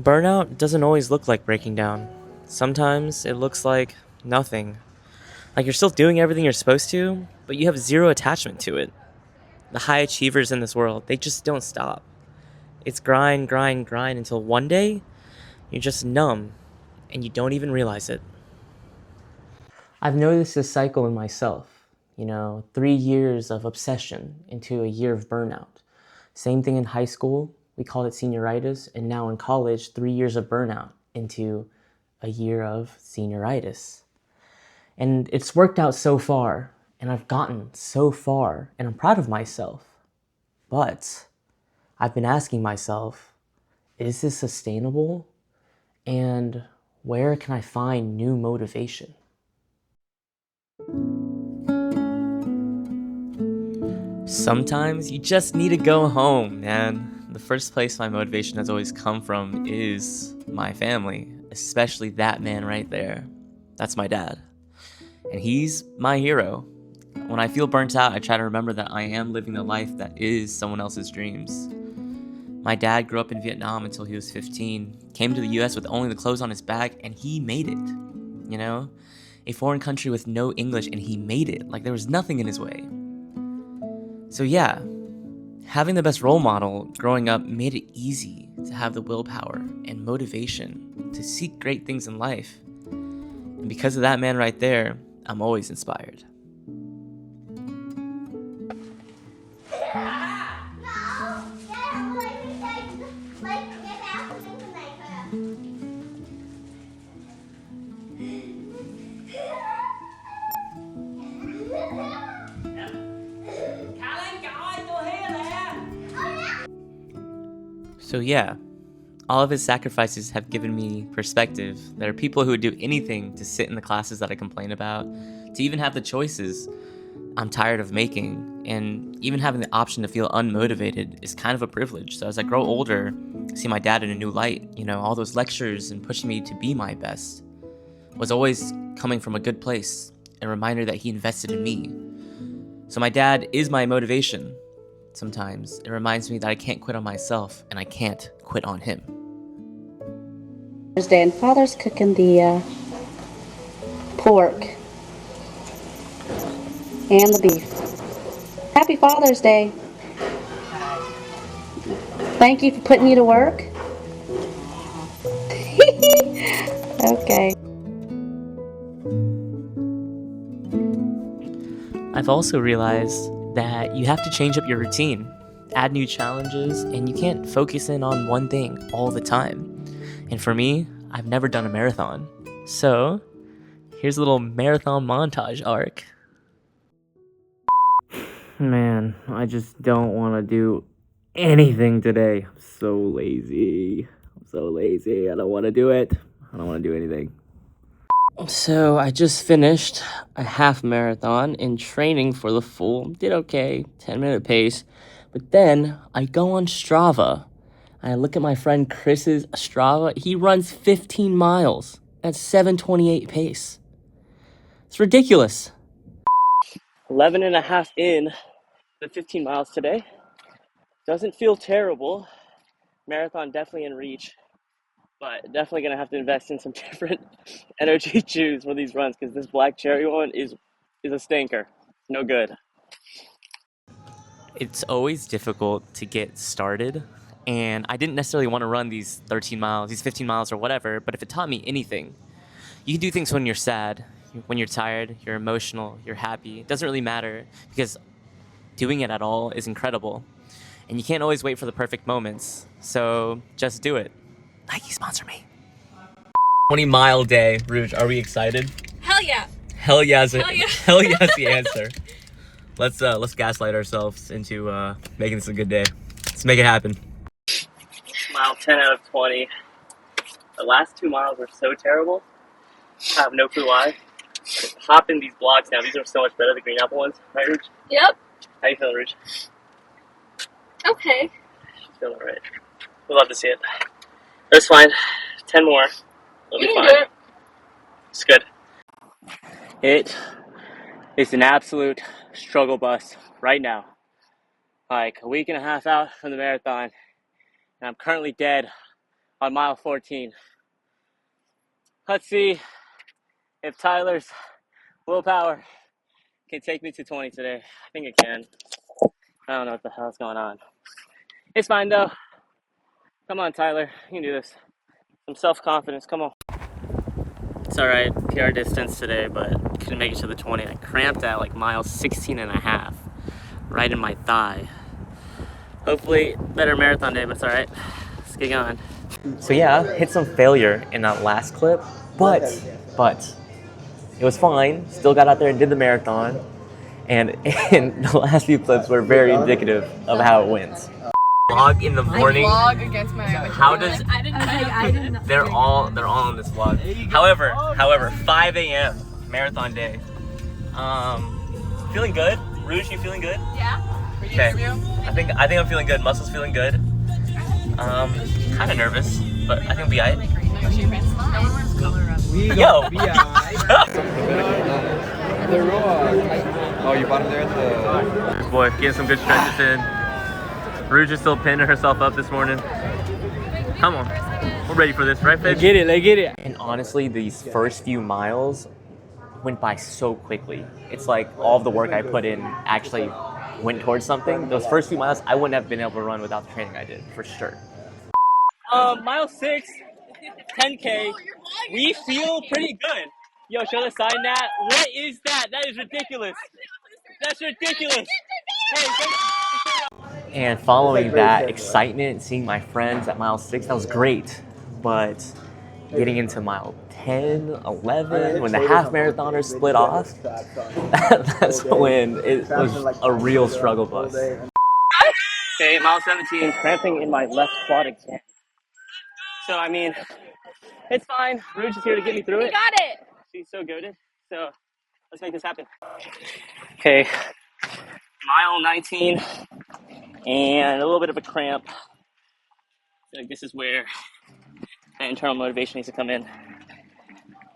Burnout doesn't always look like breaking down. Sometimes it looks like nothing. Like you're still doing everything you're supposed to, but you have zero attachment to it. The high achievers in this world, they just don't stop. It's grind, grind, grind until one day you're just numb and you don't even realize it. I've noticed this cycle in myself. 3 years of obsession into a year of burnout. Same thing in high school, we called it senioritis, and now in college, 3 years of burnout into a year of senioritis. And it's worked out so far, and I've gotten so far, and I'm proud of myself. But I've been asking myself, is this sustainable? And where can I find new motivation? Sometimes you just need to go home, man. The first place my motivation has always come from is my family, especially that man right there. That's my dad. And he's my hero. When I feel burnt out, I try to remember that I am living the life that is someone else's dreams. My dad grew up in Vietnam until he was 15, came to the US with only the clothes on his back, and he made it. A foreign country with no English, and he made it. Like there was nothing in his way. So yeah, having the best role model growing up made it easy to have the willpower and motivation to seek great things in life. And because of that man right there, I'm always inspired. So yeah, all of his sacrifices have given me perspective. There are people who would do anything to sit in the classes that I complain about, to even have the choices I'm tired of making, and even having the option to feel unmotivated is kind of a privilege. So as I grow older, I see my dad in a new light. All those lectures and pushing me to be my best was always coming from a good place, a reminder that he invested in me. So my dad is my motivation. Sometimes it reminds me that I can't quit on myself and I can't quit on him. Thursday, and Father's cooking the pork and the beef. Happy Father's Day. Thank you for putting you to work. Okay. I've also realized that you have to change up your routine, add new challenges, and you can't focus in on one thing all the time. And for me, I've never done a marathon. So, here's a little marathon montage arc. Man, I just don't want to do anything today. I'm so lazy. I don't want to do it. I don't want to do anything. So I just finished a half marathon in training for the full. Did okay, 10-minute pace. But then I go on Strava. I look at my friend Chris's Strava. He runs 15 miles at 7:28 pace. It's ridiculous. 11 and a half in the 15 miles today. Doesn't feel terrible. Marathon definitely in reach. But definitely going to have to invest in some different energy chews for these runs because this black cherry one is a stinker. No good. It's always difficult to get started, and I didn't necessarily want to run these 13 miles, these 15 miles or whatever, but if it taught me anything, you can do things when you're sad, when you're tired, you're emotional, you're happy. It doesn't really matter because doing it at all is incredible. And you can't always wait for the perfect moments, so just do it. Nike, sponsor me. 20-mile day. Rouge, are we excited? Hell yeah. Hell yes. Hell yeah. Hell yes, the answer. Let's gaslight ourselves into making this a good day. Let's make it happen. Mile 10 out of 20. The last 2 miles were so terrible. I have no clue why. Just hop in these blocks now. These are so much better, the green apple ones. Right, Rouge? Yep. How you feeling, Rouge? Okay. She's feeling alright. We'd love to see it. It's fine. 10 more. It'll be fine. Do it. It's good. It is an absolute struggle bus right now. Like a week and a half out from the marathon, and I'm currently dead on mile 14. Let's see if Tyler's willpower can take me to 20 today. I think it can. I don't know what the hell's going on. It's fine though. Come on, Tyler. You can do this. Some self-confidence. Come on. It's all right. PR distance today, but couldn't make it to the 20. I cramped at like mile 16 and a half, right in my thigh. Hopefully, better marathon day, but it's all right. Let's get going. So yeah, hit some failure in that last clip, but it was fine. Still got out there and did the marathon, and the last few clips were very indicative of how it went. Vlog in the morning. I vlog against my How does I didn't know. they're all on this vlog. However, 5 a.m. marathon day. Feeling good. Rouge, you feeling good? Yeah. Okay. I think I'm feeling good. Muscles feeling good. Kind of nervous, but I think we'll be alright. Yo. Oh, you bought him there at the... Boy, getting some good stretches in. Rouge is still pinning herself up this morning. Come on, we're ready for this, right, Fitch? Let's get it. And honestly, these first few miles went by so quickly. It's like all of the work I put in actually went towards something. Those first few miles, I wouldn't have been able to run without the training I did, for sure. Mile 6, 10K, we feel pretty good. Yo, show the sign that. What is that? That is ridiculous. That's ridiculous. Hey, and following that excitement, seeing my friends at mile 6, that was great. But getting into mile 10, 11, when the half marathoners split off, that's when it was a real struggle bus. Okay, mile 17, cramping in my left quad again. So, I mean, it's fine. Rouge is here to get me through it. You got it. She's so goated. So, let's make this happen. Okay, mile 19, and a little bit of a cramp. So this is where that internal motivation needs to come in.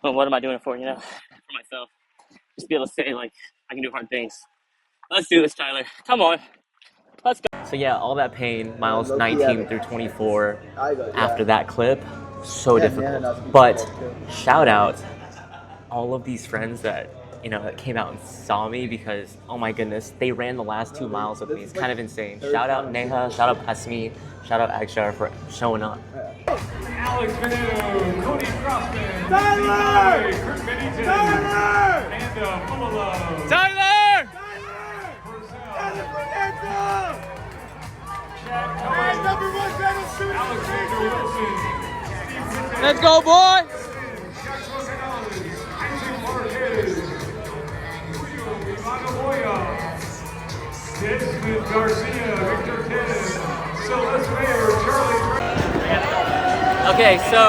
Well, what am I doing it for, you know? For myself. Just be able to say, like, I can do hard things. Let's do this, Tyler. Come on. Let's go. So yeah, all that pain, miles 19 through 24, after that clip, so difficult. But shout out all of these friends that, you know, that came out and saw me, because, oh my goodness, they ran the last 2 miles with me. It's kind of insane. Shout out Neha, shout out Pasmi, shout out Akshar for showing up. Alex Veneno, Cody Crossman, Tyler! Chris Bennington, Tyler! Amanda Fulalo, Tyler! Chad Cohen, Alexander Wilson, Steve Let's go, boy! Joshua Canales, Isaac Marquez, Julio Imanamoya, Desmond Garcia, Victor Kenneth, Celeste Mayer, Charlie Okay, so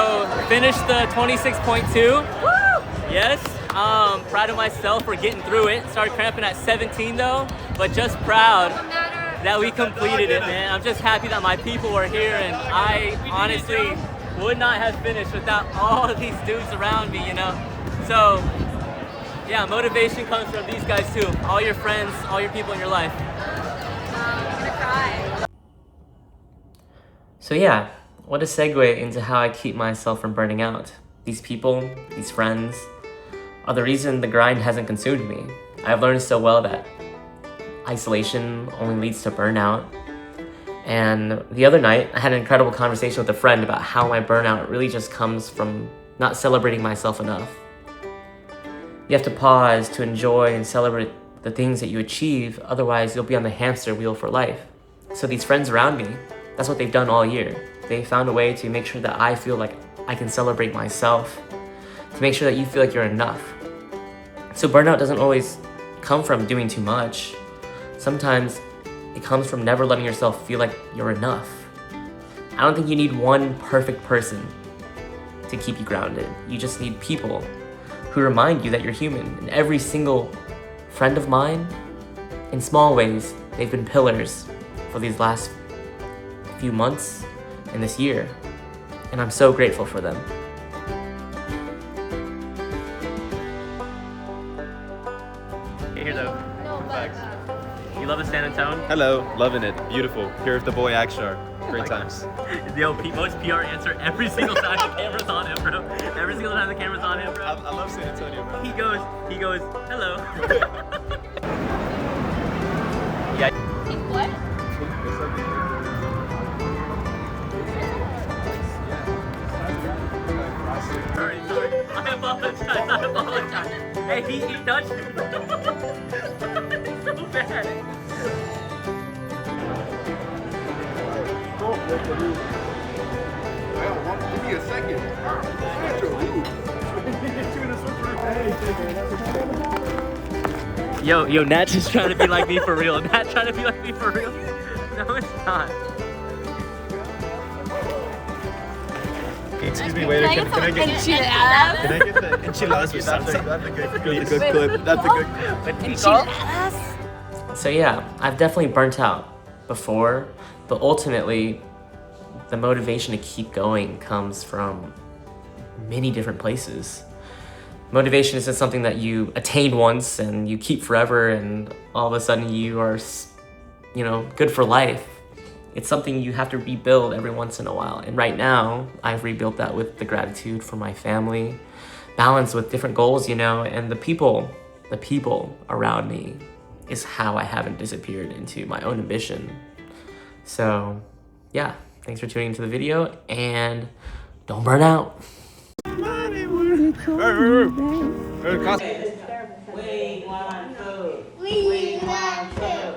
finished the 26.2. Woo! Yes, proud of myself for getting through it. Started cramping at 17 though, but just proud that we completed it, man. I'm just happy that my people were here, and I honestly would not have finished without all of these dudes around me, you know? So, yeah, motivation comes from these guys too. All your friends, all your people in your life. I'm gonna cry. So yeah, what a segue into how I keep myself from burning out. These people, these friends, are the reason the grind hasn't consumed me. I've learned so well that isolation only leads to burnout. And the other night, I had an incredible conversation with a friend about how my burnout really just comes from not celebrating myself enough. You have to pause to enjoy and celebrate the things that you achieve, otherwise you'll be on the hamster wheel for life. So these friends around me, that's what they've done all year. They found a way to make sure that I feel like I can celebrate myself, to make sure that you feel like you're enough. So burnout doesn't always come from doing too much. Sometimes it comes from never letting yourself feel like you're enough. I don't think you need one perfect person to keep you grounded. You just need people who remind you that you're human. And every single friend of mine, in small ways, they've been pillars for these last few months and this year, and I'm so grateful for them. Here though, No, but you love the San Antonio? Hello, loving it. Beautiful. Here with the boy Akshar. Great times. Yo, most PR answer every single time the camera's on him, bro. Every single time the camera's on him, bro. I love San Antonio, bro. He goes, hello. Yeah. What? Sorry. I apologize. Hey, he touched me. It's so bad. Give me a second. Yo, Nat's just trying to be like me for real. Nat's trying to be like me for real. No, it's not. Excuse me, waiter. Can I get enchiladas? Can I get the enchiladas with salsa? That's a good clip. That's a good clip. So yeah, I've definitely burnt out before, but ultimately, the motivation to keep going comes from many different places. Motivation isn't something that you attain once and you keep forever and all of a sudden you are, good for life. It's something you have to rebuild every once in a while. And right now, I've rebuilt that with the gratitude for my family, balance with different goals, and the people around me is how I haven't disappeared into my own ambition. So yeah, thanks for tuning into the video and don't burn out. We want food.